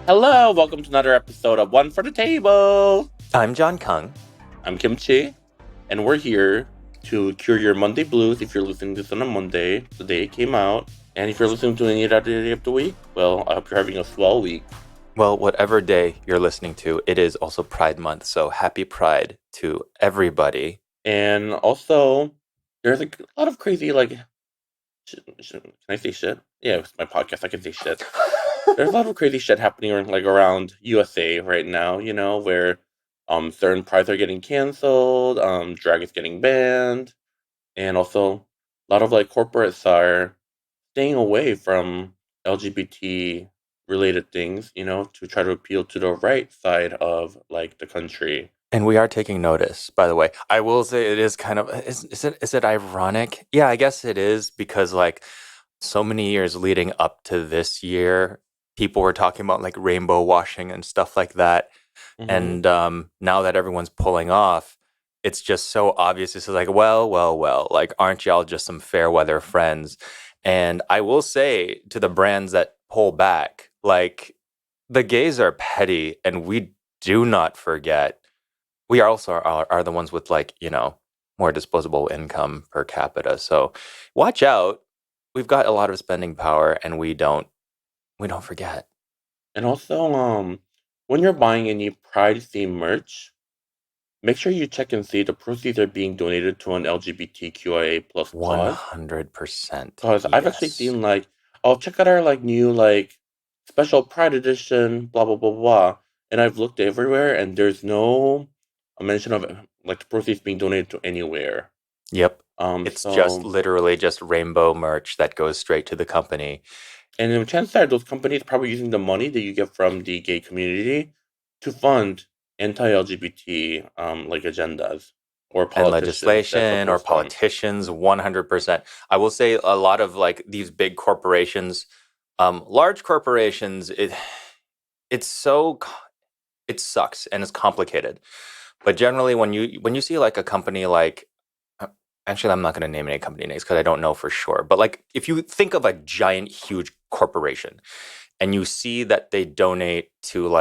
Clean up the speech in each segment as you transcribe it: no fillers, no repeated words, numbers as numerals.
Hello, welcome to another episode of One for the Table. I'm John Kung. I'm Kimchi, and we're here to cure your Monday blues if you're listening to this on a Monday, the day it came out. And if you're listening to any other day of the week, well, I hope you're having a swell week. Well, whatever day you're listening to, it is also Pride Month, so happy Pride to everybody. And also, there's a lot of crazy, can I say shit? Yeah, it's my podcast, I can say shit. There's a lot of crazy shit happening around USA right now, where certain prides are getting canceled, drag is getting banned, and also a lot of corporates are staying away from LGBT related things, to try to appeal to the right side of the country. And we are taking notice, by the way. I will say it is kind of is it ironic? Yeah, I guess it is because so many years leading up to this year, people were talking about rainbow washing and stuff like that. Mm-hmm. And now that everyone's pulling off, it's just so obvious. It's well, aren't y'all just some fair weather friends? And I will say to the brands that pull back, the gays are petty, and we do not forget. We also are the ones with more disposable income per capita. So watch out. We've got a lot of spending power, and we don't forget. And also, when you're buying any Pride themed merch, make sure you check and see the proceeds are being donated to an LGBTQIA plus cause. 100%. Because I've actually Yes. seen oh, check out our new special Pride edition, blah blah blah blah. And I've looked everywhere, and there's no a mention of the proceeds being donated to anywhere. Yep. It's just So literally just rainbow merch that goes straight to the company. and the chances are those companies are probably using the money that you get from the gay community to fund anti-LGBT agendas or And politicians that legislation or support them. politicians, 100%. I will say a lot of these big corporations, large corporations, it sucks and it's complicated. But generally, when you see a company actually, I'm not going to name any company names because I don't know for sure. But if you think of a giant, huge corporation, and you see that they donate to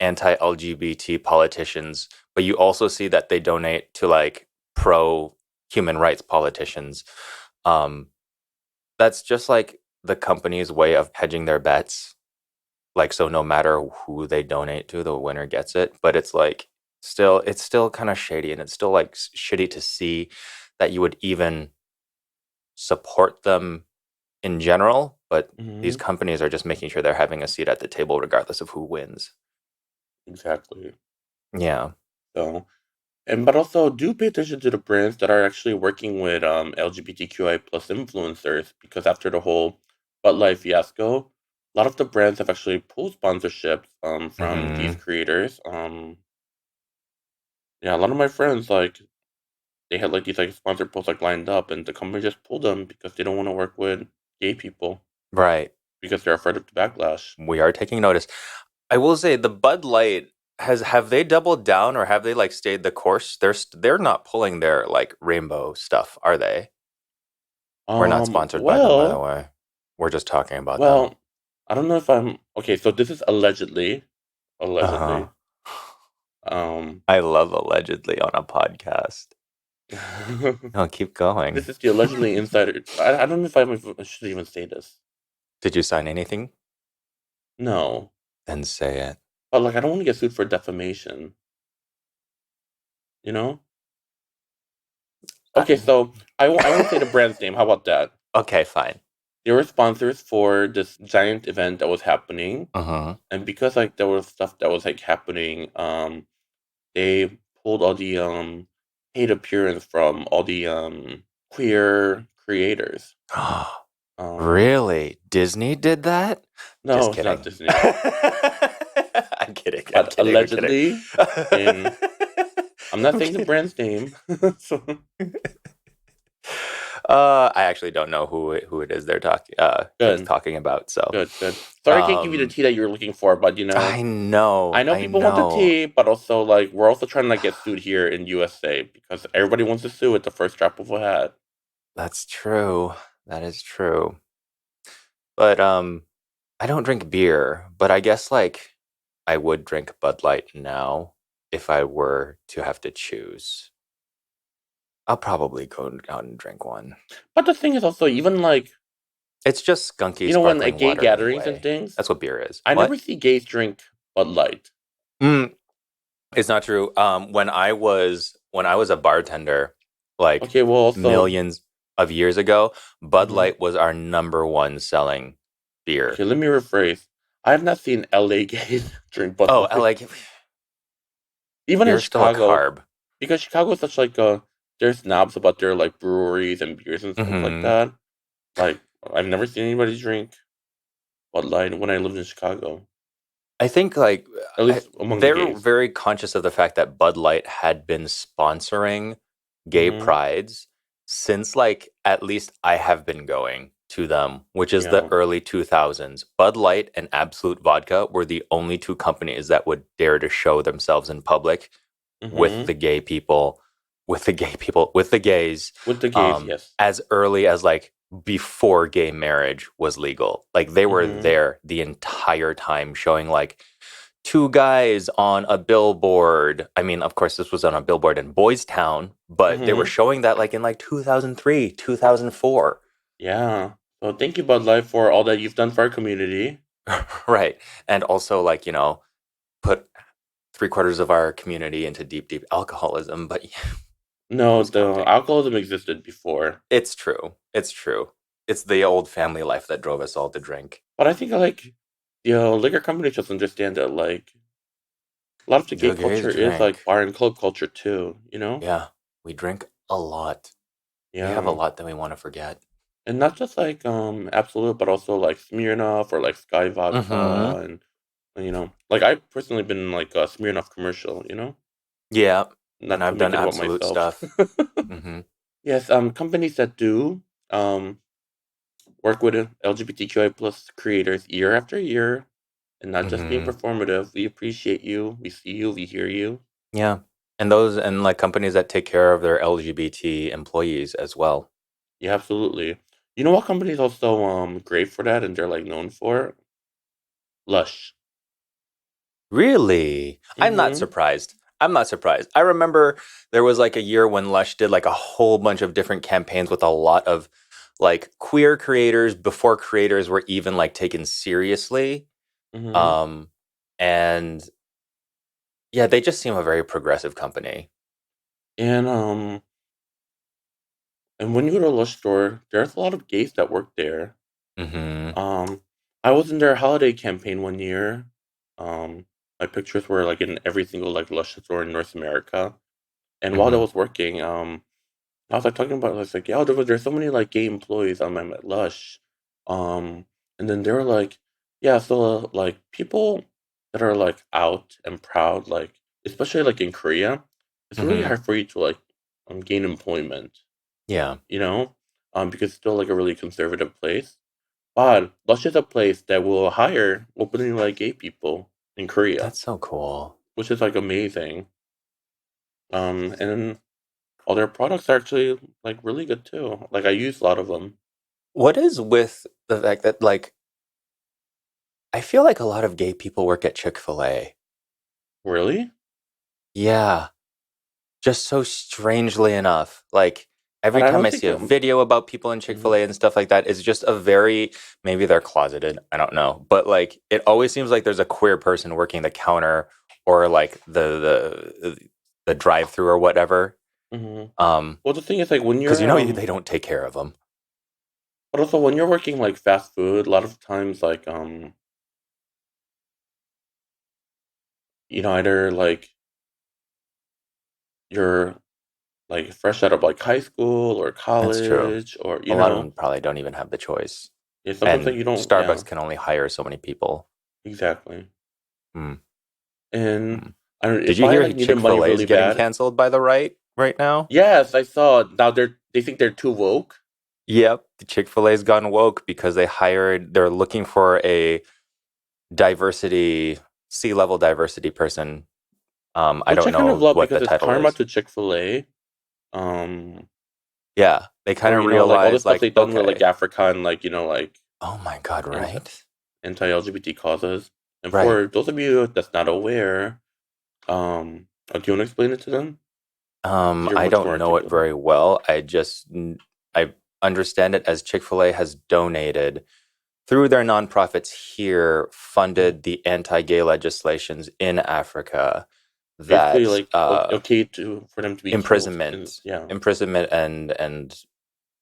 anti-LGBT politicians, but you also see that they donate to pro human rights politicians, that's just the company's way of hedging their bets. So no matter who they donate to, the winner gets it. But it's still kind of shady, and it's still shitty to see that you would even support them in general. But these companies are just making sure they're having a seat at the table regardless of who wins. Exactly. Yeah. So, but also do pay attention to the brands that are actually working with LGBTQI plus influencers, because after the whole Bud Light fiasco, a lot of the brands have actually pulled sponsorships from these creators. Yeah, a lot of my friends they had these sponsored posts lined up, and the company just pulled them because they don't want to work with gay people Right. because they're afraid of the backlash. We are taking notice. I will say the Bud Light have they doubled down, or have they stayed the course? They're not pulling their rainbow stuff, are they? We're not sponsored by them, by the Well, way. We're just talking about them. well, I don't know if I'm okay. So this is allegedly, Uh-huh. Um, I love allegedly on a podcast. No, keep going. this is the allegedly insider. I don't know if I should even say this. Did you sign anything? No, Then say it. but I don't want to get sued for defamation. You know? Okay, so I won't say the brand's name. How about that? Okay, fine. They were sponsors for this giant event that was happening, and because there was stuff that was happening, they pulled all the hate appearance from all the queer creators. Really? Disney did that? No, Just it's kidding. not Disney. I'm kidding. But allegedly, and I'm not saying the kidding. brand's name. So, I actually don't know who it is they're good, talking about. So good. Sorry, I can't give you the tea that you're looking for, but I know, I know people want the tea, but also we're also trying to get sued here in USA because everybody wants to sue at the first drop of a hat. That's true. That is true. But I don't drink beer, but I guess like I would drink Bud Light now if I were to have to choose. I'll probably go out and drink one. But the thing is also, even like, It's just skunky when at sparkling gay water gatherings and anyway. things, That's what beer is. I never What? see gays drink Bud Light. Mm, it's not true. When I was a bartender, like Okay, well, also, millions of years ago, Bud mhm. Light was our number one selling beer. Okay, let me rephrase. I have not seen LA gays drink Bud Oh, I Light. like Even in you're still a Chicago, carb. because Chicago is such like a, they're snobs about their like breweries and beers and stuff like Hmm. that. Like, I've never seen anybody drink Bud Light when I lived in Chicago. I think like At least among the they're gays. very conscious of the fact that Bud Light had been sponsoring gay Mm-hmm. prides since like at least I have been going to them, which is the Yeah. early 2000s. Bud Light and Absolute Vodka were the only two companies that would dare to show themselves in public with Mm-hmm. the gay people, with the gays, With the gays, yes. as early as like before gay marriage was legal. Like they were Mm-hmm. there the entire time showing like two guys on a billboard. I mean, of course, this was on a billboard in Boys Town, but they were Mm-hmm. showing that like in like 2003, 2004. Yeah. So thank you, Bud Light, for all that you've done for our community. Right. And also, like, put three-quarters of our community into deep, deep alcoholism. But yeah, No, who's the counting? alcoholism existed before. It's true. It's true. It's the old family life that drove us all to drink. But I think like liquor companies just understand that like a lot of the gay The gays culture is like drink. bar and club culture too, you know? Yeah, we drink a lot. We have a Yeah. lot that we want to forget. And not just like Absolute, but also like Smirnoff or like Sky Mm-hmm. Vodka and, like I've personally been in like a Smirnoff commercial, Yeah, and not to I've make done it about absolute myself. stuff. Mm-hmm. Yes, companies that do um work with LGBTQI plus creators year after year and not just being Mm-hmm. performative. We appreciate you. We see you. We hear you. Yeah. And like companies that take care of their LGBT employees as well. Yeah, absolutely. You know what company is also great for that and they're like known for? Lush. Really? I'm not Mm-hmm. surprised. I'm not surprised. I remember there was like a year when Lush did like a whole bunch of different campaigns with a lot of like queer creators before creators were even like taken seriously. Mm-hmm. Um and yeah, they just seem a very progressive company. And and when you go to a Lush store, there's a lot of gays that work there. Mhm. Um I was in their holiday campaign one year. My pictures were like in every single like Lush store in North America. And while I Mhm. was working, I was like talking about I was like, yeah, there's so many like gay employees at Lush. Um and then they were like, yeah, so like people that are like out and proud, like especially like in Korea, it's really Mhm. hard for you to like gain employment, Yeah. you know? Because it's still like a really conservative place. But Lush is a place that will hire openly like gay people in Korea, That's so cool. which is like amazing. And all their products are actually like really good too. Like I use a lot of them. What is with the fact that like I feel like a lot of gay people work at Chick-fil-A? Really? Yeah. Just so strangely enough, like But every I time don't I think see a video about people in mhm. Chick-fil-A and stuff like that, it's just a very maybe they're closeted, I don't know. But like it always seems like there's a queer person working the counter or like the drive-through or whatever. Mhm. Um, Well, the thing is like when because you're they don't take care of them. but also when you're working like fast food, a lot of times like either like you're like fresh out of like high school or That's true. college or A lot of them probably don't even have the choice. yeah, sometimes like And you don't yeah, Starbucks can only hire so many people. exactly. Hmm. And Hmm. I don't Did if you I hear like needed money Chick-fil-A is really getting bad. canceled by the right now? Yes, I saw now they think they're too woke, Yep, the Chick-fil-A's gone woke because they're looking for a diversity, C-level diversity person. I which don't I kind of know love what because the it's title karma is. to Chick-fil-A. Um Yeah, they kind or of like all the realize stuff like, they've done with like okay, Africa and like like oh my God, you know right? anti-LGBT causes. And Right. for those of you that's not aware, do you want to explain it to them? 'Cause you're I much don't more know it articulate. very well. I understand it as Chick-fil-A has donated through their nonprofits here, Mhm. funded the anti-gay legislations in Africa Basically, that like okay to for them to be killed. And imprisonment, yeah, imprisonment and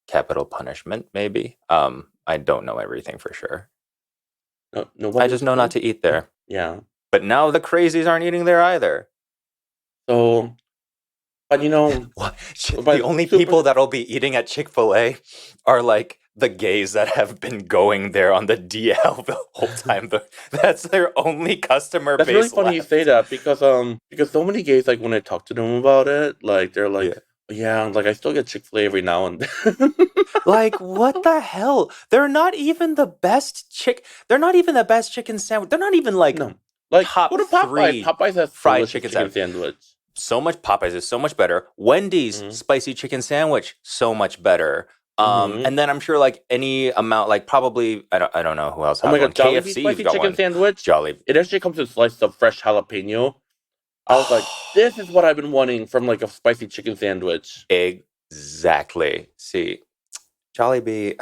capital punishment, maybe. I don't know everything for sure. no, I nobody's just know not killed. to eat there. Yeah. But now the crazies aren't eating there either. So, but What? The but only super. people that'll be eating at Chick-fil-A are like the gays that have been going there on the DL the whole time. That's their only customer That's really base funny you say left. that because so many gays, like when I talk to them about it, like they're like, Yeah. yeah, like I still get Chick-fil-A every now and then. Like, what the hell? They're not even the best they're not even the best chicken sandwich. They're not even like No, like go top to Popeyes. three Popeyes has fried delicious chicken chicken sandwich. sandwich. So much Popeyes is so much better. Wendy's Mm-hmm. spicy chicken sandwich so much better. Mm-hmm. And then I'm sure like any amount, like probably I don't know who else Oh has my one. god, Jollibee KFC's spicy got chicken one. sandwich. Jolly. It actually comes with a slice of fresh jalapeno. I was like, this is what I've been wanting from like a spicy chicken sandwich. Exactly. See, Jollibee,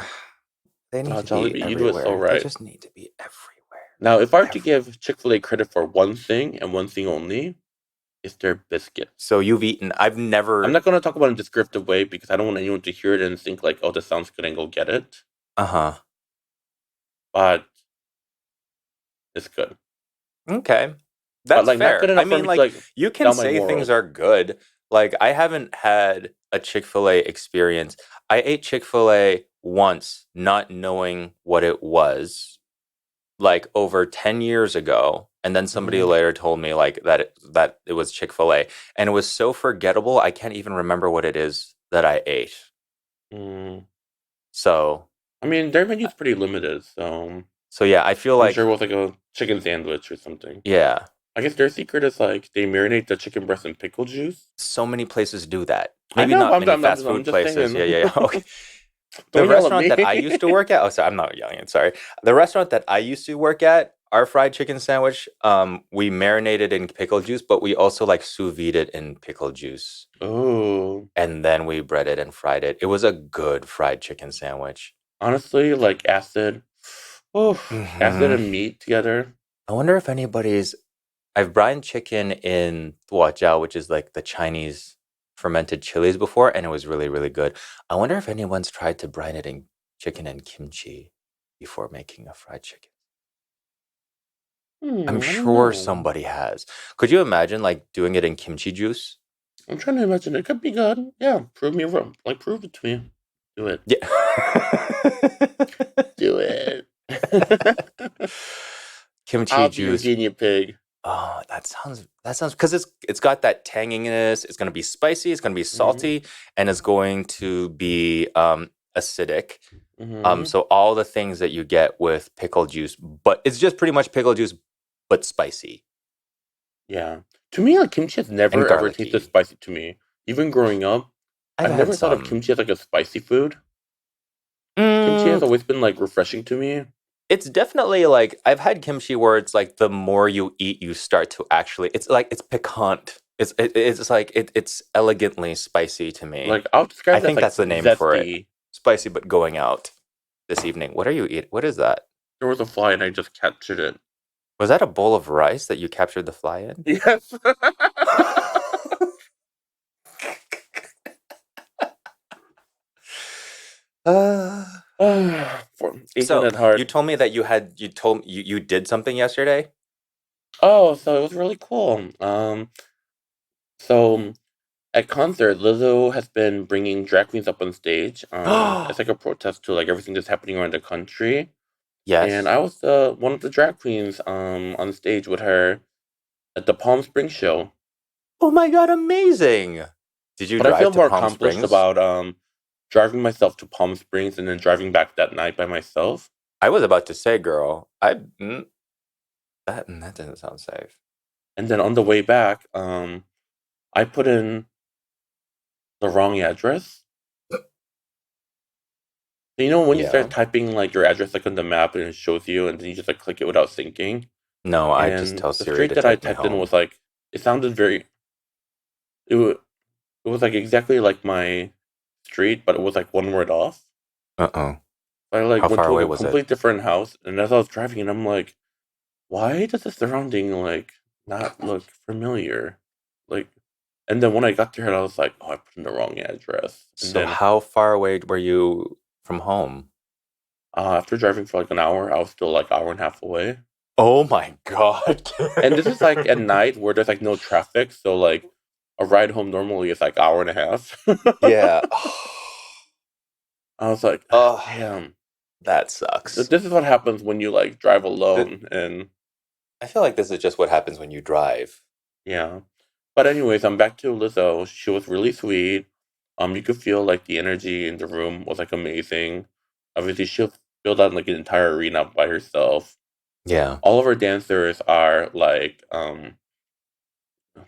they need to be Jollibee, you do it so everywhere. They right. just need to be everywhere. Now, if I were to Every. give Chick-fil-A credit for one thing and one thing only, it's their biscuits. So you've eaten. I've I'm never. not going to talk about it in a descriptive way because I don't want anyone to hear it and think like, oh, this sounds good and go get it. Uh-huh. But it's good. Okay. But That's like not good fair. I enough for mean, me to like, like you can down my say things morals. are good. Like, I haven't had a Chick-fil-A experience. I ate Chick-fil-A once, not knowing what it was, like over 10 years ago. And then somebody Hmm. later told me like that it was Chick-fil-A. And it was so forgettable, I can't even remember what it is that I ate. Mm. So, I mean, their menu's pretty limited, so so yeah, I feel I'm sure like, it was like a chicken sandwich or something. yeah, I guess their secret is like they marinate the chicken breast in pickle juice. so many places do that. I Maybe know, not but many fast I'm food just places. Yeah, saying. yeah, yeah. Okay. The Don't yell at restaurant me. that I used to work at, oh, sorry, I'm not yelling. Sorry. The restaurant that I used to work at, our fried chicken sandwich, we marinated in pickle juice, but we also like sous vide it in pickle juice. Oh, And then we bread it and fried it. It was a good fried chicken sandwich. honestly, like acid. Oh, acid Hmm. and meat together. I wonder if I've brined chicken in huajiao, which is like the Chinese fermented chilies before, and it was really, really good. I wonder if anyone's tried to brine it in chicken and kimchi before making a fried chicken. I'm I don't sure know. somebody has. Could you imagine like doing it in kimchi juice? I'm trying to imagine it could be good. Yeah, prove me wrong. Like prove it to me. Do it. Yeah. Do it. Kimchi I'll be your juice. guinea pig. Oh, that sounds because it's got that tanginess. It's gonna be spicy. It's gonna be Hmm. salty, and it's going to be acidic. Hmm. So all the things that you get with pickle juice, but it's just pretty much pickle juice, but spicy Yeah. To me, like kimchi has and never ever tasted garlicky. spicy to me. Even growing up, I've I've had never thought of some. kimchi as like a spicy food. Kimchi has Mm, always been like refreshing to me. it's definitely like I've had kimchi where it's like the more you eat, you start to actually. It's like it's piquant. It's like it's elegantly spicy to me. Like I'll I describe it as think like that's the name for it. zesty. Spicy but going out this evening. What are you eating? What is that? There was a fly and I just captured it. Was that a bowl of rice that you captured the fly in? Yes. Uh, For Ethan so at you heart. told me that you did something yesterday. Oh, so it was really cool. So at concert, Lizzo has been bringing drag queens up on stage. It's like a protest to like everything that's happening around the country. And Yes. I was one of the drag queens on stage with her at the Palm Springs show. Oh my god, amazing! Did you But I feel drive to more Palm accomplished Springs? about driving myself to Palm Springs and then driving back that night by myself. I was about to say, girl, that doesn't sound safe. And then on the way back, I put in the wrong address. You know when you Yeah. start typing like your address like on the map and it shows you, and then you just like click it without syncing. No, I just And tell the Siri street to that I take me typed in home. was like it sounded very it was like exactly like my street, but it was like one word off. Uh-oh. I like How went far to away a was it? complete different house, and as I was driving, and I'm like, why does the surrounding like not look familiar? Like, and then when I got there, I was like, oh, I put in the wrong address. And So then how far away were you from home? after driving for like an hour, I was still like hour and a half away. Oh my God. And this is like at night where there's like no traffic, so like a ride home normally is like hour and a half. Yeah. I was like, Oh, damn. that sucks. This is what happens when you like drive Th- alone, and I feel like this is just what happens when you drive. yeah. But anyways, I'm back to Lizzo. She was really sweet. You could feel like the energy in the room was like amazing. Obviously, she filled out like an entire arena by herself. Yeah. All of her dancers are like,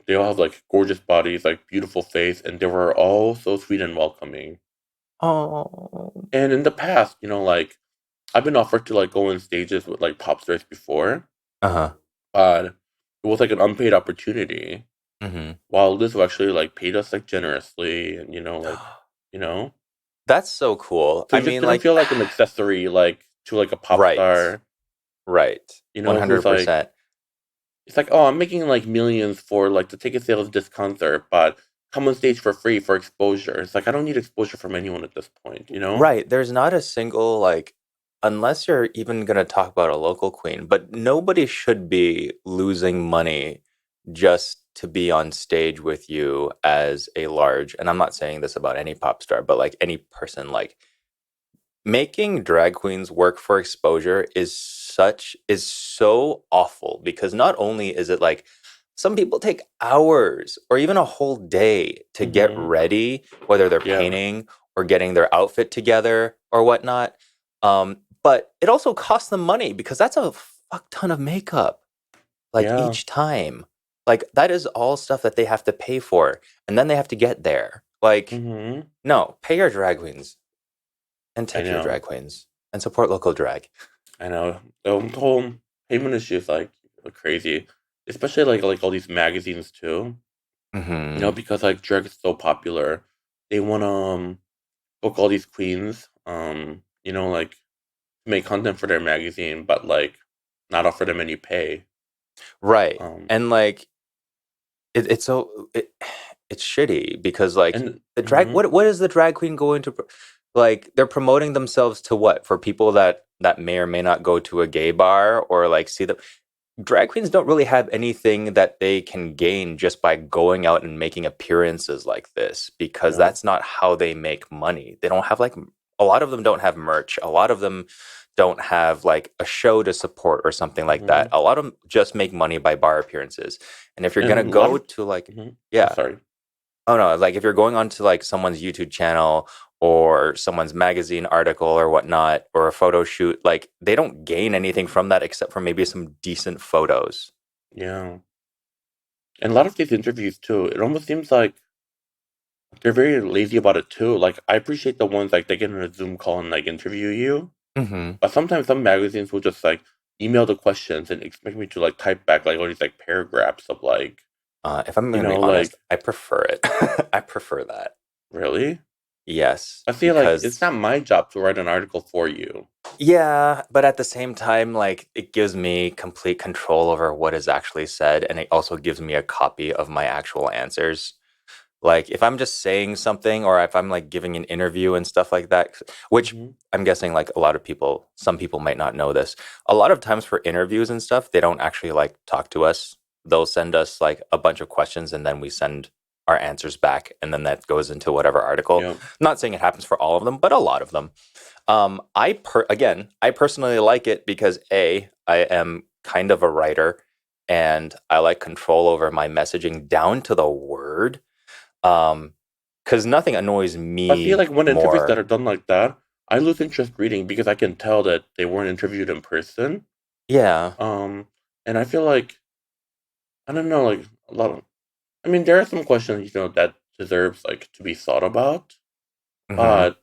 they all have like gorgeous bodies, like beautiful face, and they were all so sweet and welcoming. Oh. And in the past, like I've been offered to like go on stages with like pop stars before, Uh-huh. but it was like an unpaid opportunity. Mm-hmm. While Lizzo actually like paid us like generously, and you know, That's so cool. so I you just mean, didn't like, feel like an accessory like to like a pop right. star, Right. who's like 100%. it's like, oh, I'm making like millions for like the ticket sales of this concert, but come on stage for free for exposure. It's like I don't need exposure from anyone at this point, you know? Right. There's not a single, like, unless you're even going to talk about a local queen, but nobody should be losing money just to be on stage with you as a large, and I'm not saying this about any pop star, but like any person, like, making drag queens work for exposure is so awful because not only is it like some people take hours or even a whole day to get Mm-hmm. ready, whether they're Yeah. painting or getting their outfit together or whatnot. But it also costs them money because that's a fuck ton of makeup, like Yeah. each time. Like that is all stuff that they have to pay for, and then they have to get there. Like, Mm-hmm. no, pay your drag queens and I tip your know. drag queens and support local drag. I know. The whole payment issue is like crazy. Especially like all these magazines too. Hmm. Because like drag is so popular. They wanna book all these queens, like make content for their magazine, but like not offer them any pay. Right. Um And like it's so it's shitty because like and the drag mhm, what is the drag queen going to like they're promoting themselves to what for people that may or may not go to a gay bar or like see them. Drag queens don't really have anything that they can gain just by going out and making appearances like this because yeah. that's not how they make money. They don't have like a lot of them don't have merch. A lot of them don't have like a show to support or something like that. Mhm. A lot of them just make money by bar appearances. And if you're And gonna a lot go of to like, mhm. Oh, yeah, sorry. oh no, like if you're going on to like someone's YouTube channel or someone's magazine article or whatnot or a photo shoot, like they don't gain anything from that except for maybe some decent photos. Yeah. And a lot of these interviews too, it almost seems like they're very lazy about it too. Like I appreciate the ones like they get on a Zoom call and like interview you. Hmm. But sometimes some magazines will just like email the questions and expect me to like type back like all these like paragraphs of like, If I'm going to be honest, like I prefer it. I prefer that. really? Yes, I feel like it's because not my job to write an article for you. yeah, but at the same time, like it gives me complete control over what is actually said, and it also gives me a copy of my actual answers. Like if I'm just saying something or if I'm like giving an interview and stuff like that, which Hmm. I'm guessing like a lot of people, some people might not know this. A lot of times for interviews and stuff, they don't actually like talk to us. They'll send us like a bunch of questions and then we send our answers back and then that goes into whatever article. Yeah. I'm not saying it happens for all of them, but a lot of them. I personally like it because I am kind of a writer and I like control over my messaging down to the word. Because nothing annoys I feel me like when interviews that more. are done like that, I lose interest reading because I can tell that they weren't interviewed in person. Yeah. Um, and I feel like I don't know, like a lot of. I mean, there are some questions that deserves like to be thought about, Hmm. but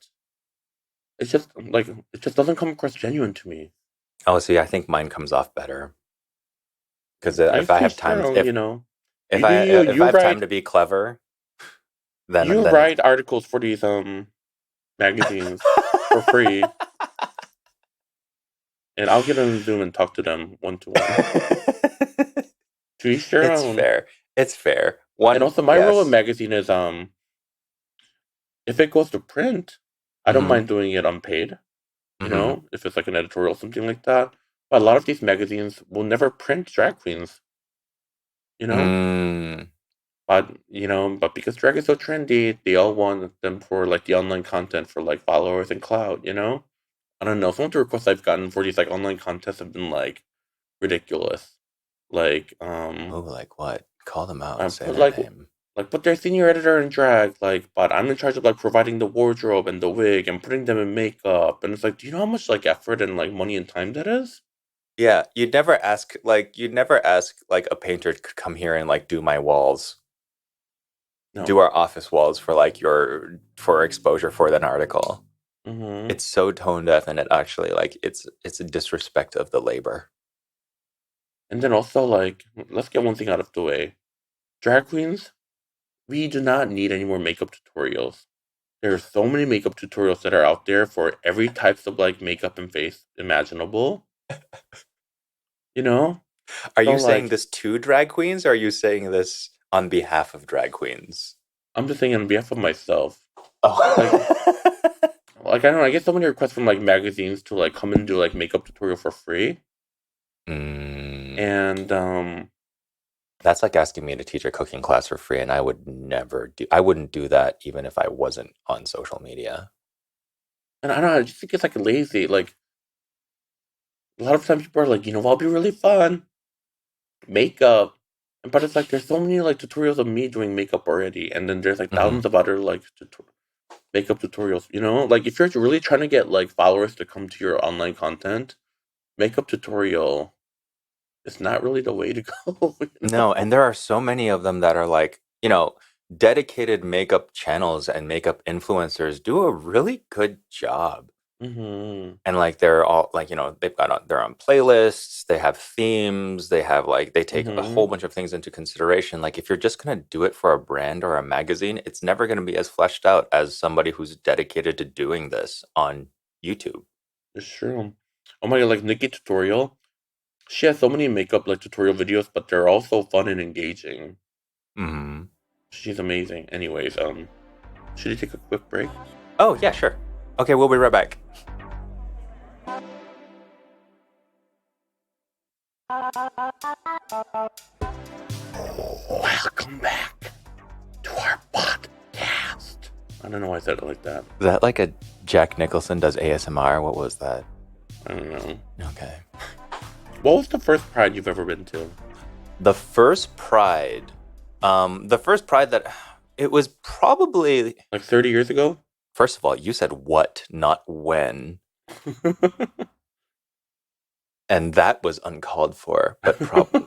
it's just like it just doesn't come across genuine to me. Oh, see, I think mine comes off better because I if I have teach their time, own, you know. if Maybe I if I you have time write to be clever, you then it's write articles for these magazines for free, and I'll get on Zoom and talk to them one to one. To each their it's own. fair. It's fair. And One, also, my role in yes. magazine is if it goes to print, I don't Mm-hmm. mind doing it unpaid. You Mm-hmm. know, if it's like an editorial, something like that. But a lot of these magazines will never print drag queens. You know, Mm. but because drag is so trendy, they all want them for like the online content for like followers and clout. You know, I don't know. Some of the requests I've gotten for these like online contests have been like ridiculous. Like Oh, like what? Call them out. I Say put their name. put their senior editor in drag, but I'm in charge of like providing the wardrobe and the wig and putting them in makeup. And it's like, do you know how much like effort and like money and time that is? Yeah, you'd never ask like a painter to come here and like do my walls, do No. our office walls for like your for exposure for that article. Mm-hmm. It's so tone deaf and it actually like it's a disrespect of the labor. And then also like, let's get one thing out of the way. Drag queens, we do not need any more makeup tutorials. There are so many makeup tutorials that are out there for every types of like makeup and face imaginable. You know? Are So you saying like this to drag queens or are you saying this on behalf of drag queens? I'm just saying on behalf of myself. Like Oh. I don't know, I get so many requests from like magazines to like come and do like makeup tutorial for free. Mm, And that's like asking me to teach a cooking class for free, and I wouldn't do that even if I wasn't on social media. I don't know, I just think it's like lazy. Like a lot of times people are like, you know, what'll be really fun? Makeup. But it's like there's so many like tutorials of me doing makeup already, and then there's like Hmm. thousands of other like makeup tutorials. You know, like if you're really trying to get like followers to come to your online content, makeup tutorial is not really the way to go. You No, know. and there are so many of them that are like, dedicated makeup channels and makeup influencers do a really good job. Mm-hmm. And like they're all like, they've got their own playlists, they have themes, they have like they take a Mm-hmm. whole bunch of things into consideration. Like if you're just gonna do it for a brand or a magazine, it's never gonna be as fleshed out as somebody who's dedicated to doing this on YouTube. It's true. Oh my god, like Nikki tutorial. She has so many makeup like tutorial videos, but they're also fun and engaging. Hmm. She's amazing. Anyways, should we take a quick break? Oh yeah, sure. Okay, we'll be right back. Welcome back to our podcast. I don't know why I said it like that. Is that like a Jack Nicholson does ASMR? What was that? I don't know. Okay. What was the first Pride you've ever been to? The first Pride, that it was probably, Like 30 years ago? first of all, you said what, not when. And that was uncalled for, but probably,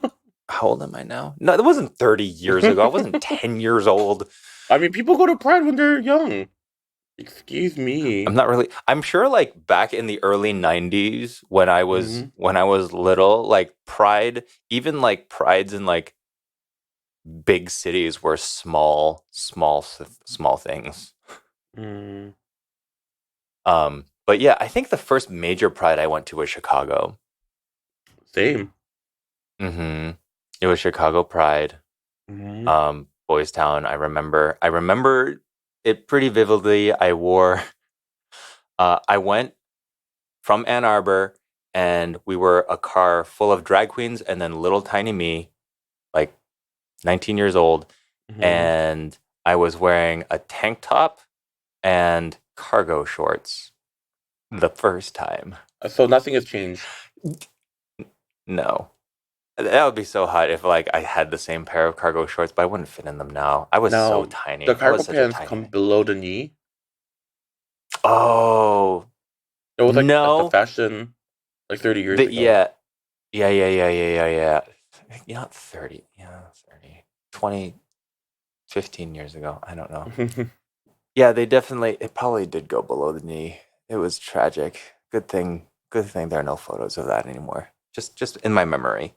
how old am I now? No, it wasn't 30 years ago. I wasn't 10 years old. I mean, people go to Pride when they're young. Excuse me. I'm sure like back in the early 90s Hmm. when I was little, like Pride, even like Prides in like big cities were small things. Mm, But yeah, I think the first major Pride I went to was Chicago. same. Hmm. It was Chicago Pride, Hmm. Boys Town. I remember it pretty vividly. I went from Ann Arbor, and we were a car full of drag queens, and then little tiny me, like 19 years old, Hmm. and I was wearing a tank top and cargo shorts the first time. So nothing has changed. No. That would be so hot if like I had the same pair of cargo shorts, but I wouldn't fit in them now. I was so Now, the tiny. I cargo was such a pants tiny come thing. below the knee. Oh It was like the no. fashion like 30 years ago. Yeah. Yeah. You're not 30. Yeah, 30. 20, 15 years ago. I don't know. Yeah, it probably did go below the knee. It was tragic. Good thing there are no photos of that anymore. Just in my memory.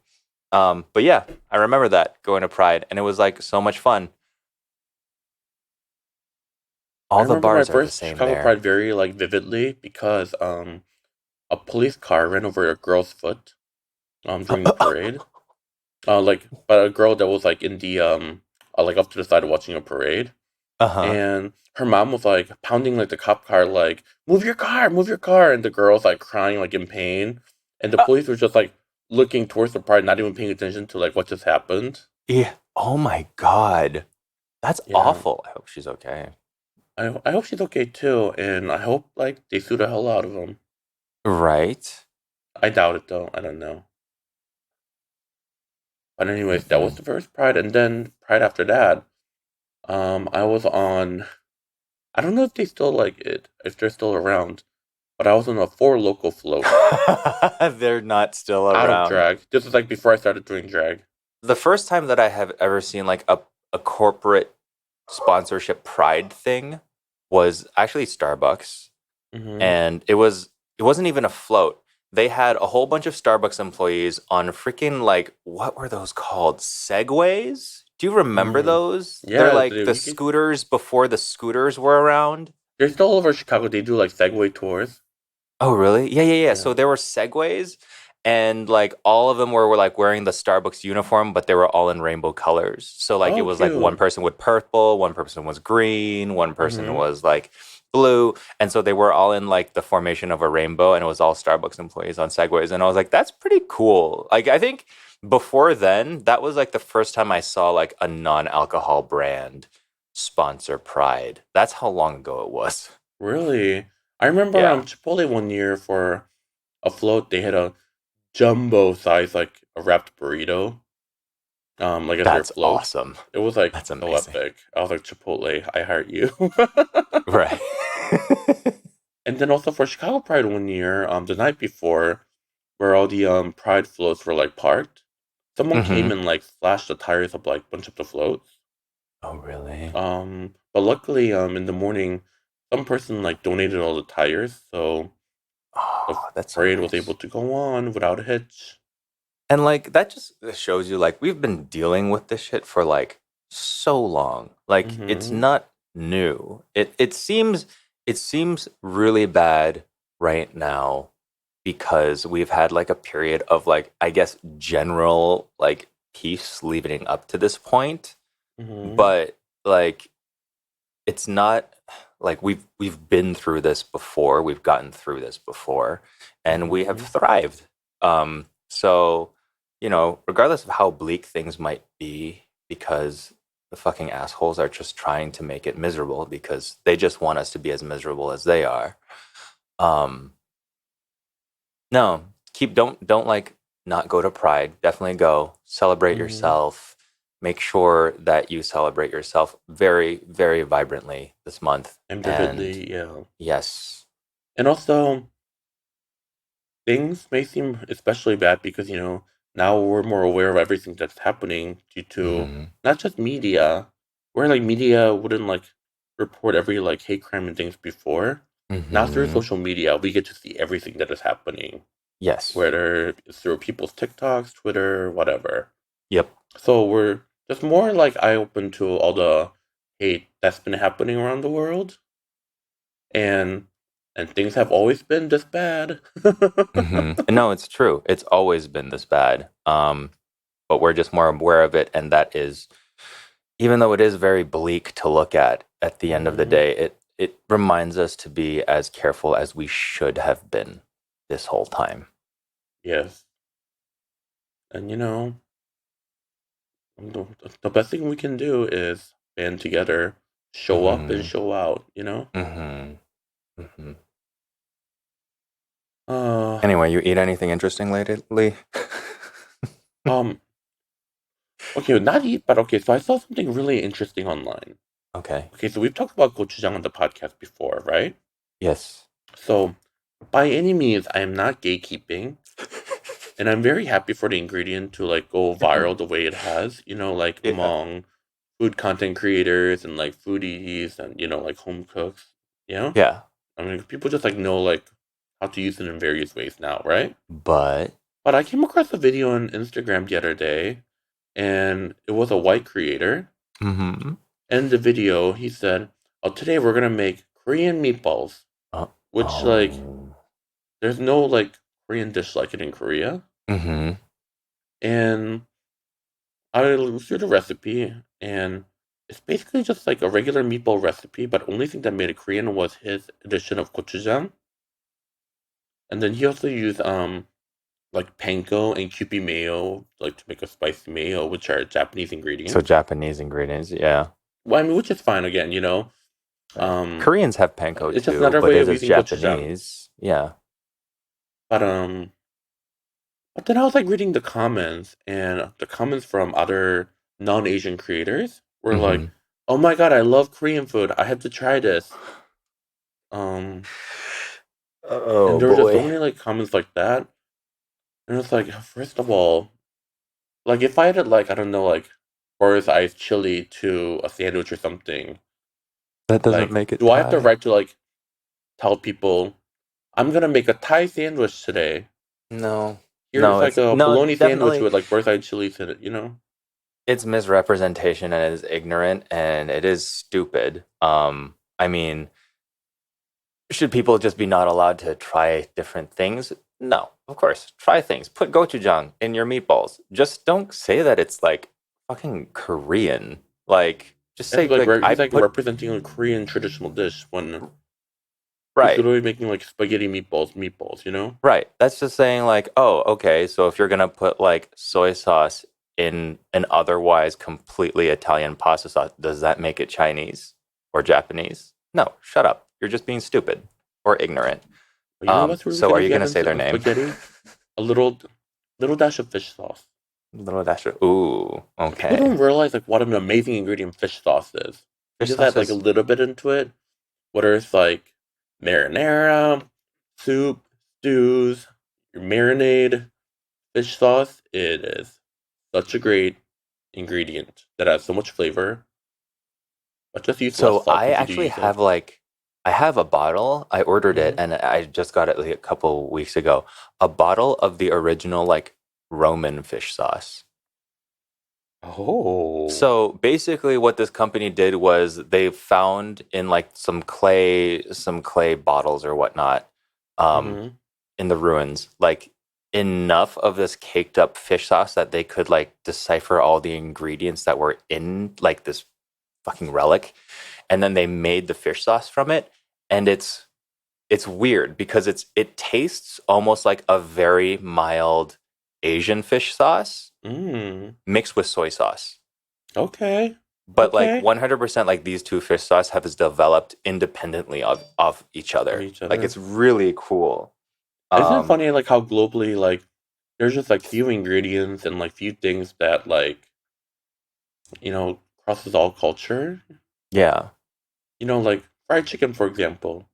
But yeah, I remember that going to Pride, and it was like so much fun. I All the remember my bars are the first same Chicago there. Pride very like vividly because a police car ran over a girl's foot during the parade. But a girl that was like in the like up to the side watching a parade, Uh-huh. and her mom was like pounding like the cop car, like move your car, and the girl's like crying like in pain, and the Uh, police was just like looking towards the pride, not even paying attention to like what just happened. yeah. Oh my God. That's Yeah, awful. I hope she's okay. I hope she's okay too, and I hope like they sue the hell out of him. Right? I doubt it though. I don't know. But anyways, that was Mm-mm. the first Pride, and then Pride after that, I was on. I don't know if they still like it, if they're still around, but I was on a four local float They're not still out of around. drag. This was like before I started doing drag. The first time that I have ever seen like a corporate sponsorship pride thing was actually Starbucks. Mm-hmm. And it wasn't even a float. They had a whole bunch of Starbucks employees on freaking like what were those called? Segways? Do you remember Mm. those? They're Yeah, like dude, the you can. scooters before the scooters were around. They're still all over Chicago. They do like Segway tours. Oh, really? Yeah, yeah, yeah. Yeah. So there were Segways, and like all of them were like wearing the Starbucks uniform, but they were all in rainbow colors. So like it Oh, was like one cute. person with purple, one person was green, one person Mm-hmm. was like blue, and so they were all in like the formation of a rainbow, and it was all Starbucks employees on Segways, and I was like, that's pretty cool. Like I think before then, that was like the first time I saw like a non-alcohol brand sponsor Pride. That's how long ago it was. Really? I remember Yeah. Chipotle one year for a float. They had a jumbo size like a wrapped burrito. Like as their That's float. awesome. It was like That's so amazing. epic. I was like Chipotle, I heart you. Right. And then also for Chicago Pride one year, the night before, where all the Pride floats were like parked, someone came Hmm. and like slashed the tires of like a bunch of the floats. Oh, really? But luckily, in the morning, some person like donated all the tires, so the Oh, that's so parade was able nice. to go on without a hitch. And like that just shows you like we've been dealing with this shit for like so long. Like it's Mm-hmm. not new. It seems really bad right now because we've had like a period of like I guess general like peace leading up to this point. Mm-hmm. But like it's not like we've been through this before, we've gotten through this before, and we have Mm-hmm. thrived. So you know, regardless of how bleak things might be, because the fucking assholes are just trying to make it miserable because they just want us to be as miserable as they are. Um, no, keep don't like not go to Pride. Definitely go celebrate Mm-hmm. yourself. Make sure that you celebrate yourself very, very vibrantly this month. And And vividly, yeah. yes, And also, things may seem especially bad because, now we're more aware of everything that's happening due to hmm not just media, where like media wouldn't like report every like hate crime and things before. Now through hmm social media, we get to see everything that is happening, yes, whether it's through people's TikToks, Twitter, whatever. yep, So we're just more like eye open to all the hate that's been happening around the world, and and things have always been this bad. And no, it's true. It's always been this bad. But we're just more aware of it, and that is, even though it is very bleak to look at the end of the Hmm. day, it reminds us to be as careful as we should have been this whole time. Yes, and the best thing we can do is band together, show up and hmm show out. hmm hmm Uh, Anyway, you eat anything interesting lately? um, okay, not eat, but okay. So I saw something really interesting online. Okay. Okay, so we've talked about gochujang on the podcast before, right? Yes. So by any means, I am not gatekeeping, and I'm very happy for the ingredient to like go viral the way it has. Like Yeah. among food content creators and like foodies and like home cooks. You know. Yeah. I mean, people just like know like how to use it in various ways now, right? But But I came across a video on Instagram the other day, and it was a white creator. mm-hmm. And in the video, he said, "Oh, today we're gonna make Korean meatballs," uh, which like oh, there's no like Korean dish like it in Korea. mm-hmm. And I looked through the recipe, and it's basically just like a regular meatball recipe, but only thing that made it Korean was his addition of gochujang. And then he also used like panko and Kewpie mayo, like to make a spicy mayo, which are Japanese So ingredients. Japanese ingredients, yeah. Well, I mean, which is fine again, you know. Right. Um, Koreans have panko it's just too, another but way it of is using gochujang. Japanese. Yeah. But but then I was like reading the comments, and the comments from other non-Asian creators were like, Mm-hmm. "Oh my god, I love Korean food. I have to try this." Um, and Oh there were just so boy. many like comments like that, and it's like, first of all, like if I added like I don't know like Boris iced chili to a sandwich or something, That doesn't like make it do I have the Thai. right to like tell people I'm gonna make a Thai sandwich today? No. Here's No, like it's a no, bologna sandwich definitely with like Boris iced chili in it, you know? it's misrepresentation and it is ignorant and it is stupid. I mean, should people just be not allowed to try different things? No, of course. Try things. Put gochujang in your meatballs. Just don't say that it's like fucking Korean. Like, just It's say like like I he's like put representing a Korean traditional dish when he's right, literally making like spaghetti meatballs, you know? right. That's just saying like, oh, okay. So if you're gonna put like soy sauce in an otherwise completely Italian pasta sauce, does that make it Chinese or Japanese? No, shut up. You're just being stupid or ignorant. But you know what's really So good are if you you gonna have say their name? spaghetti? A little dash of fish sauce. Little dasher. Ooh, People don't okay. realize like what an amazing ingredient fish sauce is. You Fish just add sauce like a is little bit into it, whether it's like marinara, soup, stews, your marinade, fish sauce. It is such a great ingredient that adds so much flavor. But just use less so salt I if you do actually use it. have like I have a bottle. I ordered it Hmm. and I just got it like a couple weeks ago. A bottle of the original like Roman fish sauce. Oh. So basically what this company did was they found in like some clay bottles or whatnot, um, Hmm. in the ruins, like enough of this caked up fish sauce that they could like decipher all the ingredients that were in like this fucking relic, and then they made the fish sauce from it, and it's weird because it tastes almost like a very mild Asian fish sauce Mm. mixed with soy sauce. Okay. But like Okay. 100% like these two fish sauce have developed independently of each Of other. each Like other. it's really cool. Isn't it Um funny like how globally like there's just like few ingredients and like few things that like crosses all culture. yeah. Like fried chicken, for example.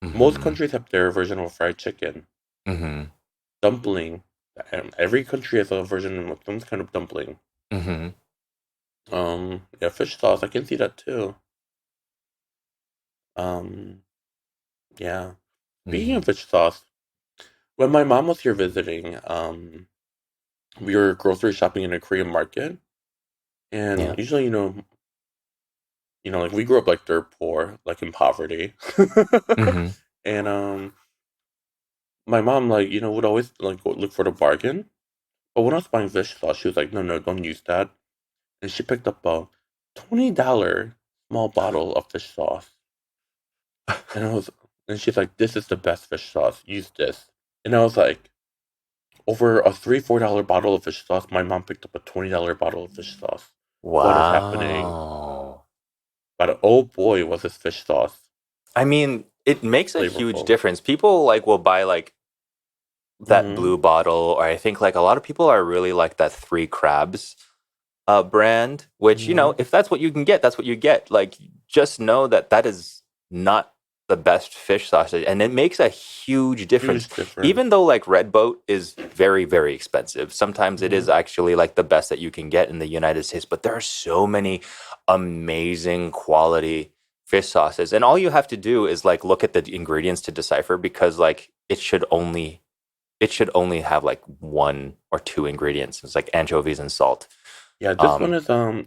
Most Mhm. countries have their version of fried chicken. Mhm. Dumpling. Every country has a version of some kind of dumpling. Mhm. Yeah, fish sauce. I can see that too. Um, yeah. Speaking of Mhm. fish sauce, when my mom was here visiting, we were grocery shopping in a Korean market, and Yeah. usually, like we grew up like dirt poor, like in poverty, Mhm. and my mom like would always like go look for the bargain. But when I was buying fish sauce, she was like, "No, no, don't use that." And she picked up a $20 small bottle of fish sauce, and and she's like, "This is the best fish sauce. Use this." And I was like, over a $3-4 bottle of fish sauce, my mom picked up a $20 bottle of fish sauce. What is happening? Wow. But oh boy, was this fish sauce I mean, it makes a huge flavorful. difference. People like will buy like that Mm-hmm. blue bottle, or I think like a lot of people are really like that Three Crabs brand, which, Mm-hmm. if that's what you can get, that's what you get. Like, just know that that is not the best fish sausage. And it makes a huge difference. Huge difference. Even though, like, Red Boat is very, very expensive, sometimes it Mm-hmm. is actually like the best that you can get in the United States. But there are so many amazing quality fish sauces, and all you have to do is like look at the ingredients to decipher, because like it should only have like one or two ingredients. It's like anchovies and salt. Yeah, this one Um, is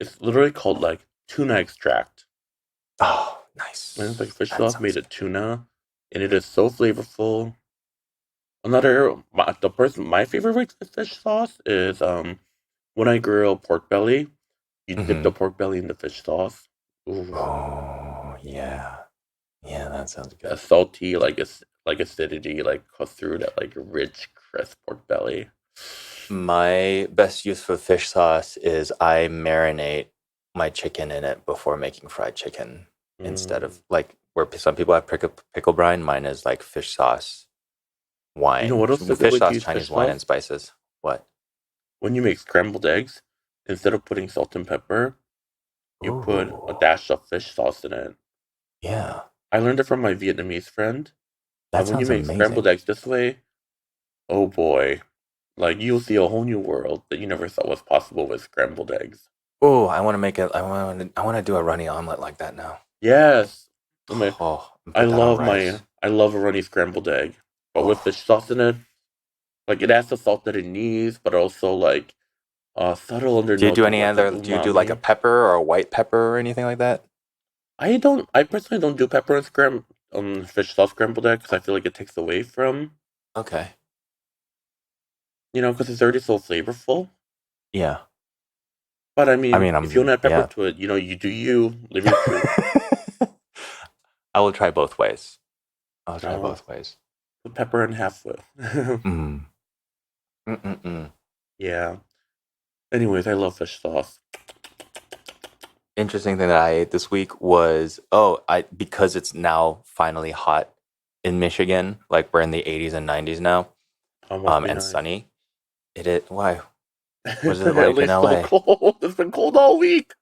it's literally called like tuna extract. oh, And it's like nice. fish That sauce made sounds of tuna, and it is so flavorful. My favorite fish sauce is when I grill pork belly, you good. dip the pork belly in the fish sauce. Ooh, Oh, yeah. Yeah, that sounds that good. salty like acidity like goes through that like rich crisp pork belly. My best use for fish sauce is I marinate my chicken in it before making fried chicken, instead Mm. of like where some people have pickle brine. Mine is like fish sauce, You know wine, what else is a good fish way to sauce, use fish Chinese wine, and sauce? spices. What? When you make scrambled eggs, instead of putting salt and pepper, you put a Ooh, dash of fish sauce in it. yeah. I learned it from my Vietnamese friend. That When you sounds make scrambled amazing. eggs this way, oh boy, like you'll see a whole new world that you never thought was possible with scrambled eggs. Oh, I want to make it. I want to do a runny omelet like that now. Yes, I mean, Oh, and put that on rice. I love a runny scrambled egg, but with Oh, fish sauce in it, like it has the salt that it needs, but also like subtle do you undernotes do of any like other? Do you do like a umami. pepper or a white pepper or anything like that? I personally don't do pepper and fish sauce scrambled egg because I feel like it takes away from, Okay. because it's already so flavorful. Yeah. But I I mean, mean, if you want to add pepper yeah. to it, you do you, live your truth. I will try both ways. I'll try No, both ways. put pepper in half with. Mm. Mm-mm-mm. Yeah. Anyways, I love fish sauce. Interesting thing that I ate this week was, I because it's now finally hot in Michigan, like we're in the 80s and 90s now, Oh, must be and nice. sunny. Why? What is it like LA's in so LA? cold. It's been cold all week.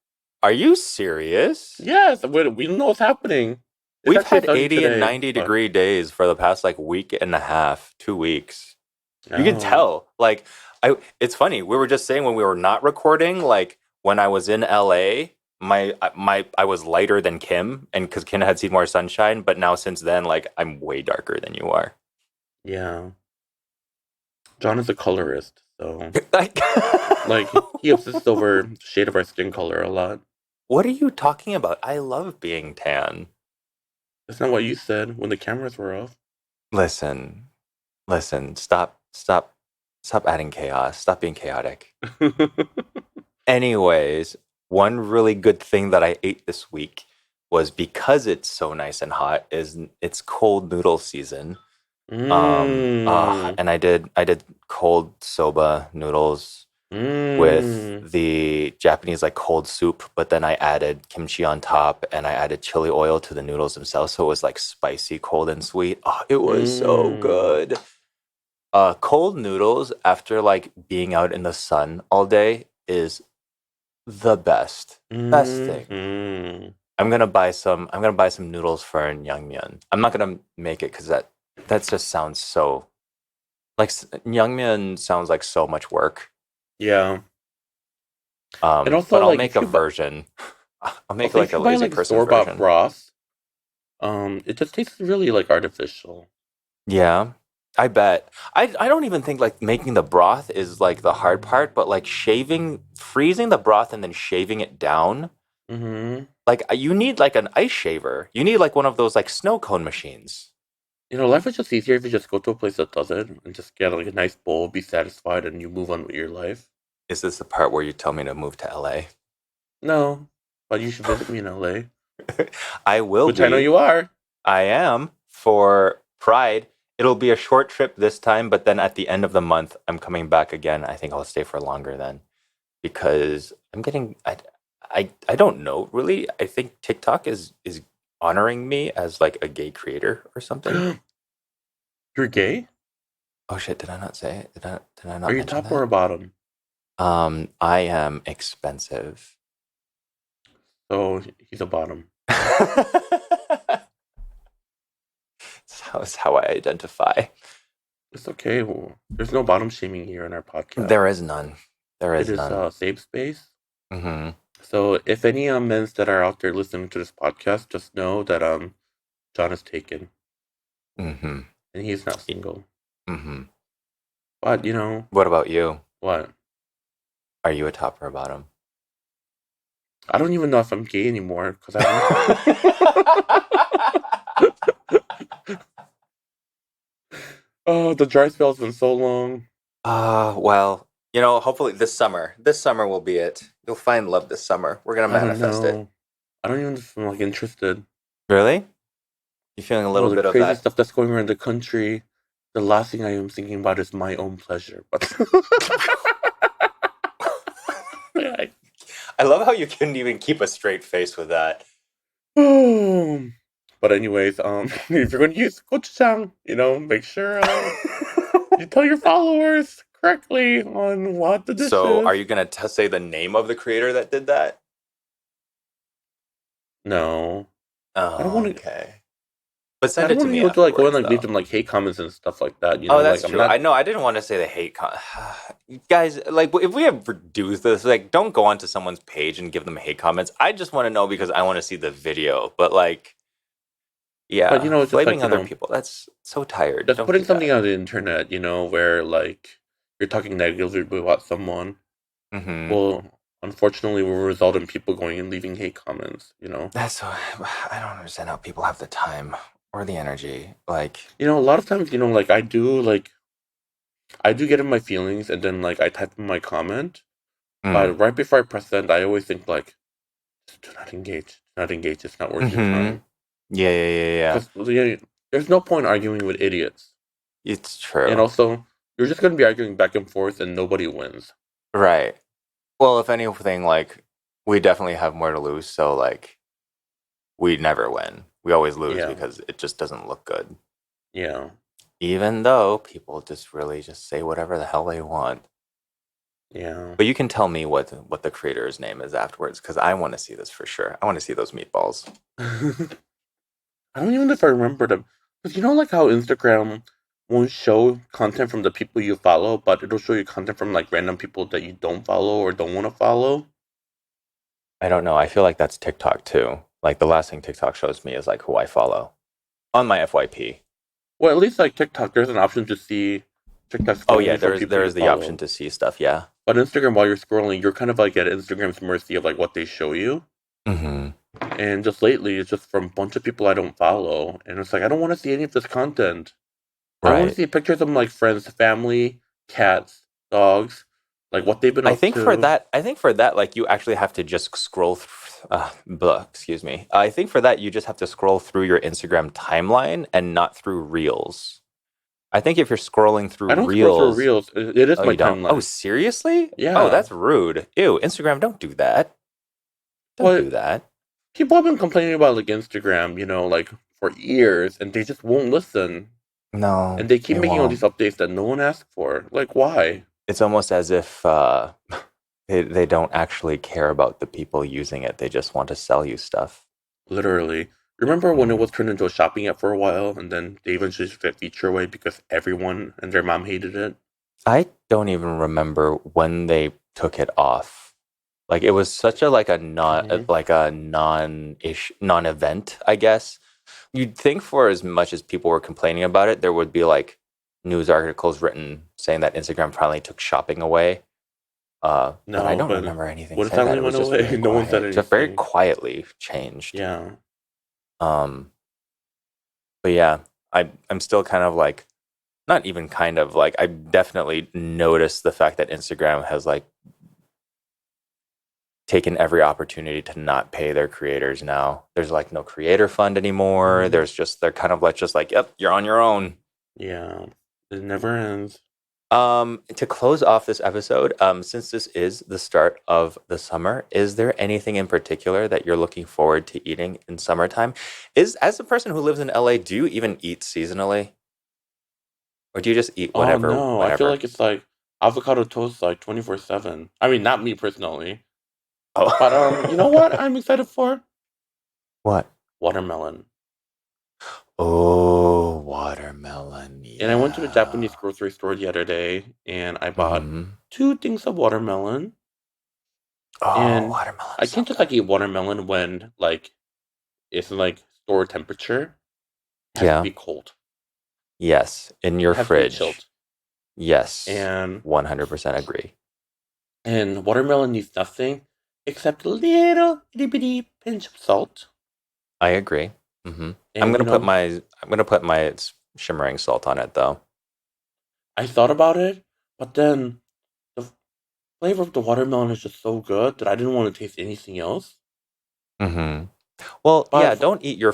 Are you serious? Yes, we don't know what's happening. It's We've actually had sunny 80 and today, 90 but degree days for the past like week and a half, 2 weeks. You can no. tell. Like it's funny. We were just saying when we were not recording, like when I was in LA, I was lighter than Kim, and because Kim had seen more sunshine, but now since then, like I'm way darker than you are. Yeah. John is a colorist, so Like, like he obsesses over shade of our skin color a lot. what are you talking about? I love being tan. That's not what you said when the cameras were off. Listen, listen. Stop adding chaos. Stop being chaotic. Anyways, one really good thing that I ate this week was, because it's so nice and hot, is it's cold noodle season. Mmm. And I did cold soba noodles with Mmm. the Japanese like cold soup, but then I added kimchi on top and I added chili oil to the noodles themselves, so it was like spicy, cold and sweet. Oh, it was so Mmm. good. Cold noodles after like being out in the sun all day is the best thing. Mmm. I'm gonna buy some noodles for Naengmyeon. I'm not gonna make it because that just sounds so like Naengmyeon sounds like so much work. Yeah. And But also, I'll like, make a version. I'll make like if a you buy lazy like person store bought version. broth, it just tastes really like artificial. Yeah, I bet. I don't even think like making the broth is like the hard part, but like freezing the broth and then shaving it down. Mm-hmm. Like you need like an ice shaver. You need like one of those like snow cone machines. Life is just easier if you just go to a place that does it and just get like a nice bowl, be satisfied, and you move on with your life. Is this the part where you tell me to move to LA? No, but you should visit me in LA, I will which I know be. you are. I am for Pride. It'll be a short trip this time, but then at the end of the month, I'm coming back again. I think I'll stay for longer then, because I don't know really. I think TikTok is honoring me as like a gay creator or something. You're gay? Oh shit! Did I not say it? Did I Are not you mention top or that? a bottom? I am expensive. So he's a bottom. That's how I identify. It's okay. Well, there's no bottom shaming here in our podcast. There is none. There It is is none. safe space. Hmm. So if any men that are out there listening to this podcast, just know that John is taken Mm-hmm. and he's not single. Mm-hmm. But you know What about you? what? Are you a top or a bottom? I don't even know if I'm gay anymore because I haven't. Oh, the dry spell's been so long. Well, hopefully this summer will be it. You'll find love this summer. We're gonna I don't manifest it. know. I don't even feel like interested. Really? You feeling a Oh, little the bit of crazy that? stuff that's going around the country. The last thing I am thinking about is my own pleasure. But I- I love how you couldn't even keep a straight face with that. but anyways, if you're going to use gochujang, make sure you tell your followers correctly on what the dish So, are is. you gonna say the name of the creator that did that? No, I don't Oh, want to. okay. But I send don't it to want me people to go and afterwards, leave though. them hate comments and stuff like that. Oh, Like that's I'm true. I not. know. I didn't want to say the hate guys, like, if we ever do this, like, don't go onto someone's page and give them hate comments. I just want to know because I want to see the video. But like, But yeah, it's just like flaming other people. That's so tired. just Don't putting do something that. on the internet. Where like you're talking negatively about someone. Mm-hmm. Well, unfortunately, will result in people going and leaving hate comments. That's so. I don't understand how people have the time or the energy. Like, A lot of times, like I do get in my feelings, and then like I type in my comment, mm. but right before I press send, I always think like, do not engage, do not engage. It's not worth your Mm-hmm. time Yeah. because there's no point arguing with idiots, It's and true. also you're just going to be arguing back and forth, and nobody wins. Right. Well, if anything, like, we definitely have more to lose. So, like, we never win. We always lose Yeah, because it just doesn't look good. yeah, Even though people just really just say whatever the hell they want. yeah. But you can tell me what the creator's name is afterwards because I want to see this for sure. I want to see those meatballs. I don't even know if I remember them. Because like how Instagram won't show content from the people you follow, but it'll show you content from like random people that you don't follow or don't want to follow. I don't know. I feel like that's TikTok too. Like the last thing TikTok shows me is like who I follow on my FYP. Well, at least like TikTok, there's an option to see TikTok Oh scrolling yeah, you from there people you is the option follow. to see stuff. Yeah. But Instagram, while you're scrolling, you're kind of like at Instagram's mercy of like what they show you. Mm-hmm. And just lately, it's just from a bunch of people I don't follow, and it's like I don't want to see any of this content. I want to Right. see pictures of like friends, family, cats, dogs, like what they've been up to. I think for that, like you actually have to just scroll. Excuse me. I think for that, you just have to scroll through your Instagram timeline and not through Reels. I think if you're scrolling through I don't scroll through Reels, reels. It is oh, my you don't. Oh, timeline. seriously? Oh, Yeah. that's rude. Ew, Instagram, don't do that. Don't But do that. people have been complaining about like Instagram, like for years, and they just won't listen. No, And they keep they making all these won't. updates that no one asked for. Like, why? It's almost as if they don't actually care about the people using it. They just want to sell you stuff. Literally. Remember when it Mm. was turned into a shopping app for a while, and then they eventually took that feature away because everyone and their mom hated it? I don't even remember when they took it off. Like it was such a like a Hmm. non-event, I guess. You'd think for as much as people were complaining about it, there would be like news articles written saying that Instagram finally took shopping away. But I No, don't but remember anything when it saying that. finally It was went just away, very no one said quiet, just very anything. quietly changed. Yeah. Um, but yeah, I'm still kind of like not even kind of like I definitely noticed the fact that Instagram has like taken every opportunity to not pay their creators now. There's like no creator fund anymore. Hmm. They're kind of like just like, yep, you're on your own. Yeah. It never ends. To close off this episode, since this is the start of the summer, is there anything in particular that you're looking forward to eating in summertime? As a person who lives in LA, do you even eat seasonally? Or do you just eat Oh whatever, no, I feel whenever? like it's like avocado toast like 24/7. I mean, not me personally, but you know Oh. what? I'm excited for What? watermelon. Oh, watermelon. And I went to the Yeah. Japanese grocery store the other day, and I bought Hmm. 2 things of watermelon. Oh, And I watermelon's so can't just good. like eat watermelon when like it's in like store temperature. It has to Yeah. be cold. Yes. In your It has to be fridge. chilled. Yes. And 100% agree. watermelon needs nothing except a little itty bitty pinch of salt. I agree. hmm I'm And gonna put my shimmering salt on it though. I thought about it, but then the flavor of the watermelon is just so good that I didn't want to taste anything else. hmm Well, But yeah, don't eat your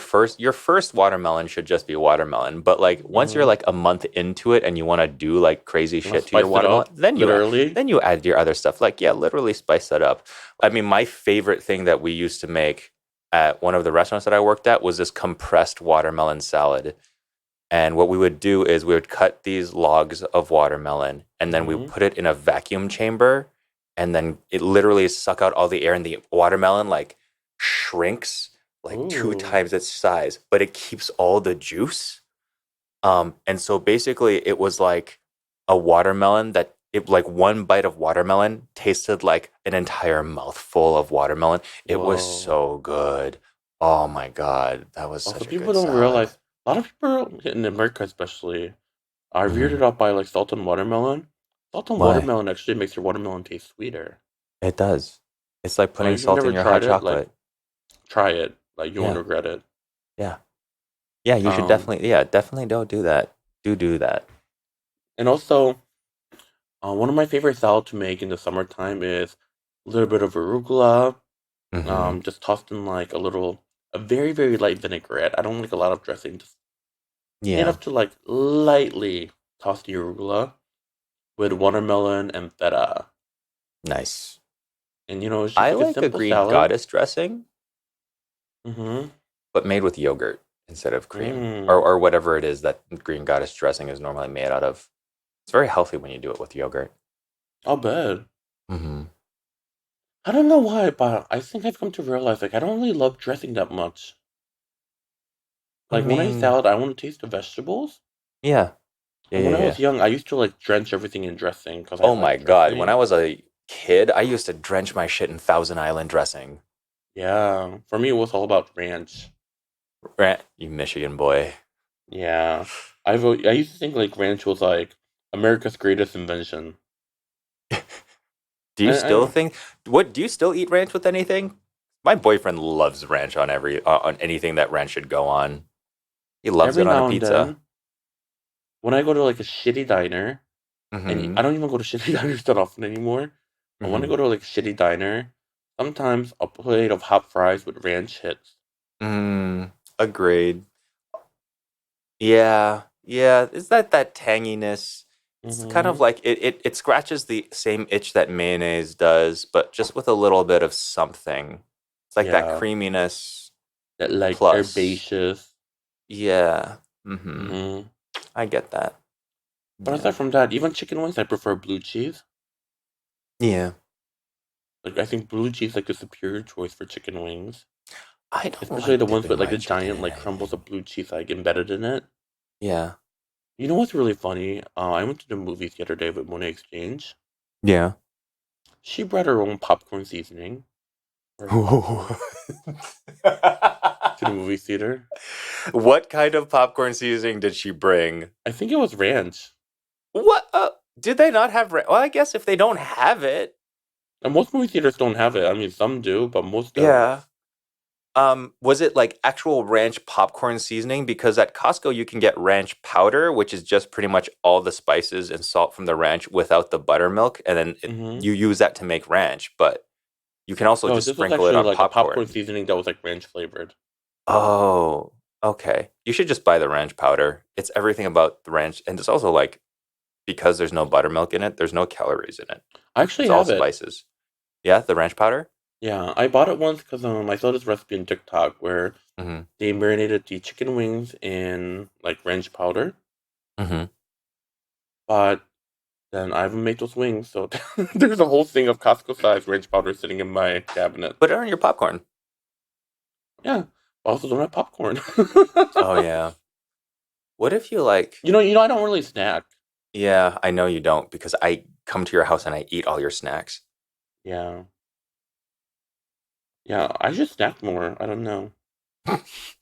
first watermelon should just be watermelon, but like once you're mhm, like a month into it and you want to do like crazy I'll shit to your spice it watermelon, up, then you literally. then you add your other stuff. Like yeah, literally spice it up. I mean, my favorite thing that we used to make at one of the restaurants that I worked at was this compressed watermelon salad. And what we would do is we would cut these logs of watermelon and then we would Hmm. put it in a vacuum chamber and then it literally suck out all the air and the watermelon like shrinks like two Ooh, times its size, but it keeps all the juice. And so basically it was like a watermelon that it like one bite of watermelon tasted like an entire mouthful of watermelon. It was whoa. so good. Oh my God, that was Also, such a people good don't salad. realize a lot of people in America, especially, are hmm weirded out by like salt and watermelon. Salt and Why? watermelon actually makes your watermelon taste sweeter. It does. It's like So putting if you've salt in never your hot tried it, like chocolate. try it. Like you won't Yeah, regret it. yeah, yeah. You should Um, definitely, yeah, definitely don't do that. Do that. and also, one of my favorite salad to make in the summertime is a little bit of arugula. hmm Just tossed in like a very very light vinaigrette. I don't like a lot of dressing. Just Yeah, enough to like lightly toss the arugula with watermelon and feta. nice. And it's just I like a like a simple Greek salad. goddess dressing, Mm-hmm. but made with yogurt instead of cream, or Mm. or whatever it is that green goddess dressing is normally made out of. It's very healthy when you do it with yogurt. I'll bet. hmm I don't know why, but I think I've come to realize like I don't really love dressing that much. I Like when I eat mean, salad, I want to taste the vegetables. yeah, yeah, And yeah, when I yeah. was young, I used to like drench everything in dressing because I Oh my like God, when I dressing. was a kid, I used to drench my shit in Thousand Island dressing. Yeah, for me it was all about ranch. Right, you Michigan boy. Yeah, I used to think like ranch was like America's greatest invention. Do you still I think what do you still eat ranch with anything? My boyfriend loves ranch on every on anything that ranch should go on. He loves every it on a now and pizza. then when I go to like a shitty diner, and I Mhm. don't even go to shitty diners that often anymore. But when I Mhm. go to like a shitty diner, sometimes a plate of hot fries with ranch hits. Agreed. Yeah. Yeah, is that tanginess? It's kind of Mm-hmm. like it scratches the same itch that mayonnaise does, but just with a little bit of something. It's like that Yeah, creaminess that like plus. herbaceous. Yeah. Mhm. Mm-hmm. I get that. But Yeah. aside from that, even chicken wings, I prefer blue cheese. Yeah. Like I think blue cheese like a superior choice for chicken wings, I don't especially like the ones dipping with like my the chicken giant in like crumbles anything. of blue cheese like embedded in it. Yeah. You know what's really funny? I went to the movies the other day with Monet Exchange. Yeah. She brought her own popcorn seasoning for her Ooh. popcorn to the movie theater. What kind of popcorn seasoning did she bring? I think it was ranch. What? Did they not have? Well, I guess if they don't have it, And most movie theaters don't have it. I mean, some do, but most don't. yeah. Was it like actual ranch popcorn seasoning? Because at Costco you can get ranch powder, which is just pretty much all the spices and salt from the ranch without the buttermilk, and then Hmm. you use that to make ranch. But you can also No, just this was sprinkle it actually on like a popcorn popcorn. seasoning that was like ranch flavored. Oh, okay. You should just buy the ranch powder. It's everything about the ranch, and it's also like because there's no buttermilk in it, there's no calories in it. I actually It's all have it. spices. Yeah, the ranch powder. Yeah, I bought it once because I saw this recipe on TikTok where hmm they marinated the chicken wings in like ranch powder, hmm but then I haven't made those wings, so there's a whole thing of Costco sized ranch powder sitting in my cabinet. Put it on your popcorn. Yeah, I also don't have popcorn. Oh yeah. What if you like? I don't really snack. Yeah, I know you don't because I come to your house and I eat all your snacks. Yeah. Yeah, I just snack more. I don't know.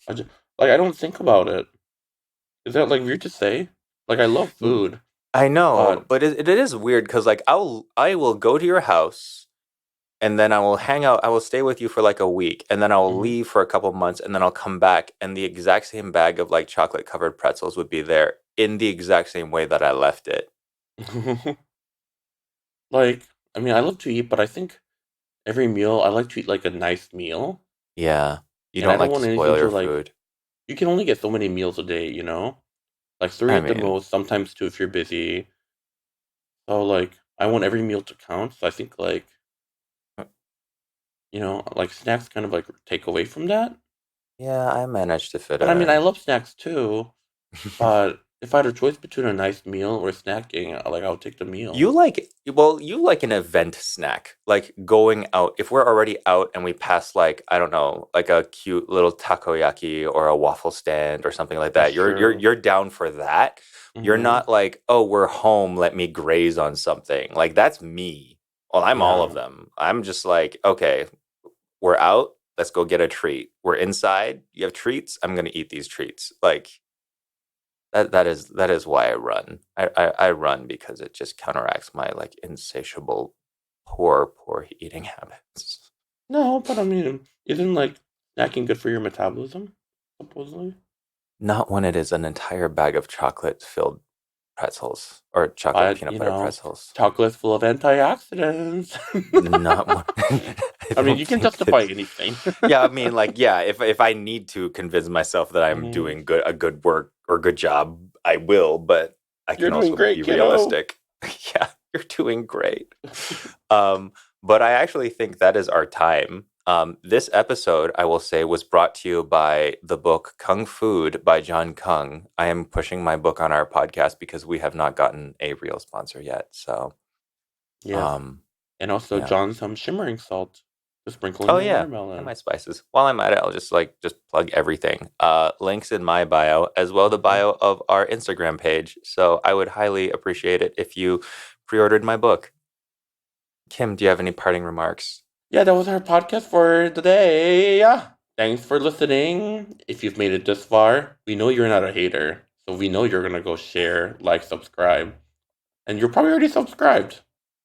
I just like I don't think about it. Is that like weird to say? Like I love food, I know, but but it is weird because like I will go to your house and then I will hang out. I will stay with you for like a week, and then I will mhm. leave for a couple months, and then I'll come back, and the exact same bag of like chocolate covered pretzels would be there in the exact same way that I left it. Like I mean, I love to eat, but I think every meal I like to eat like a nice meal, Yeah, you and I don't don't like to want spoil anything your to like. food. You can only get so many meals a day, you know, like three I at the mean, most. Sometimes two if you're busy. So like I want every meal to count. So I think like like snacks kind of like take away from that. yeah, I managed to fit But it I mean, I in. love snacks too. But if I had a choice between a nice meal or snacking, like I would take the You meal. like you like an event snack, like going out. If we're already out and we pass like I don't know, like a cute little takoyaki or a waffle stand or something like That's that, true. you're down for that. You're Hmm. not like, oh, we're home, let me graze on something. Like that's me. Well, I'm all of Yeah. them. I'm just like, okay, we're out, let's go get a treat. We're inside, you have treats, I'm gonna eat these treats. Like that is why I run. I run because it just counteracts my like insatiable poor eating habits. No, but I mean, isn't like snacking good for your metabolism? Supposedly. Not when it is an entire bag of chocolate filled pretzels or chocolate But peanut butter pretzels. chocolate's full of antioxidants. Not when I I mean, don't you can think justify it's anything. yeah, I mean like yeah, if I need to convince myself that I'm Hmm. doing a good work or good job, I will, but I You're can doing also great, be kiddo. realistic. Yeah, you're doing great. Um, but I actually think that is our time. This episode, I will say, was brought to you by the book Kung Food by John Kung. I am pushing my book on our podcast because we have not gotten a real sponsor yet. So, Yes. um, And also yeah. John's some shimmering salt to sprinkle in Oh your yeah, and watermelon. my spices. While I'm at it, I'll just plug everything. Links in my bio as well the Hmm. bio of our Instagram page. So I would highly appreciate it if you pre-ordered my book. Kim, do you have any parting remarks? Yeah, that was our podcast for today. Yeah. Thanks for listening. If you've made it this far, we know you're not a hater. So we know you're going to go share, like, subscribe. And you're probably already subscribed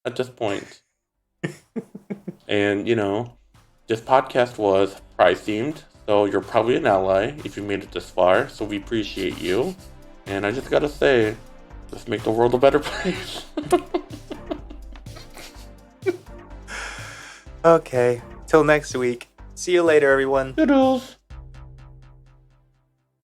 at this point. And, this podcast was prize themed. So you're probably an ally if you made it this far. So we appreciate you. And I just got to say, let's make the world a better place. Okay. Till next week. See you later, everyone. Doodles.